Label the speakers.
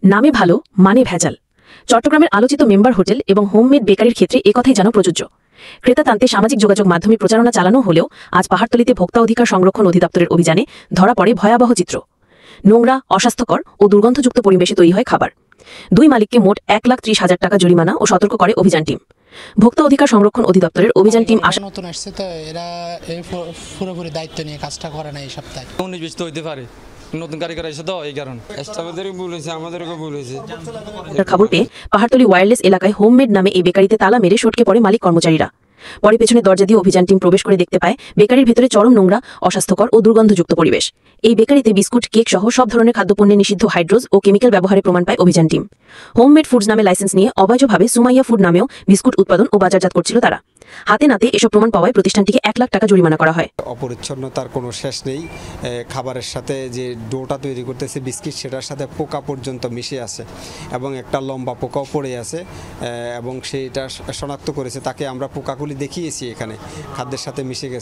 Speaker 1: নামে ভালো মানে ভেজাল। চট্টগ্রামের আলোচিত মেম্বার হোটেল এবং হোমমেড বেকারির ক্ষেত্রে একথাই যেন প্রযোজ্য। ক্রেতা টানতে সামাজিক যোগাযোগ মাধ্যমে প্রচারণা চালানো হলেও আজ পাহাড়তলীতে ভোক্তা অধিকার সংরক্ষণ অধিদপ্তরের অভিযানে ধরা পড়ে ভয়াবহ চিত্র। নোংরা, অস্বাস্থ্যকর ও দুর্গন্ধযুক্ত পরিবেশে তৈরি হয় খাবার। দুই মালিককে মোট 1,30,000 টাকা জরিমানা ও সতর্ক করে অভিযান টিম। ভোক্তা অধিকার সংরক্ষণ অধিদপ্তরের অভিযান টিম
Speaker 2: নতুন আসছে তো এরা এই পুরোপুরি দায়িত্ব নিয়ে কাজটা করে না এই সপ্তাহে।
Speaker 3: 19-20 তো হইতে পারে, নতুন কারিগর এসে তো এই কারণ স্টাফেদেরও ভুল হয়েছে, আমাদেরও ভুল হয়েছে।
Speaker 1: খবর পেয়ে পাহাড়তলী ওয়্যারলেস এলাকায় হোমমেড নামে এই বেকারিতে তালা মেরে সটকে পড়ে মালিক কর্মচারীরা। পরে পেছনে দরজা দিয়ে অভিযান টিম প্রবেশ করে দেখতে পায় বেকারির ভেতরে চরম নোংরা, অস্বাস্থ্যকর ও দুর্গন্ধযুক্ত পরিবেশ। এই বেকারিতে বিস্কুট, কেক সহ সব ধরনের খাদ্যপণ্যে নিষিদ্ধ হাইড্রোজ ও কেমিক্যাল ব্যবহারে প্রমাণ পায় অভিযান টিম। হোমমেড ফুডস নামে লাইসেন্স নিয়ে অবৈধভাবে সুমাইয়া ফুড নামেও বিস্কুট উৎপাদন ও বাজারজাত করছিল তারা। হাতে নাতে এসব প্রমাণ পাওয়ায় প্রতিষ্ঠানটিকে 1 লাখ টাকা জরিমানা করা হয়।
Speaker 4: অপরিচ্ছন্নতার কোনো শেষ নেই। খাবারের সাথে যে ডোটা তৈরি করতেছে বিস্কিট, সেটার সাথে পোকা পর্যন্ত মিশে আছে এবং একটা লম্বা পোকাও পড়ে আছে এবং সেটা শনাক্ত করেছে। তাকে আমরা পোকাগুলি দেখিয়েছি, এখানে খাদ্যের সাথে মিশে গেছে।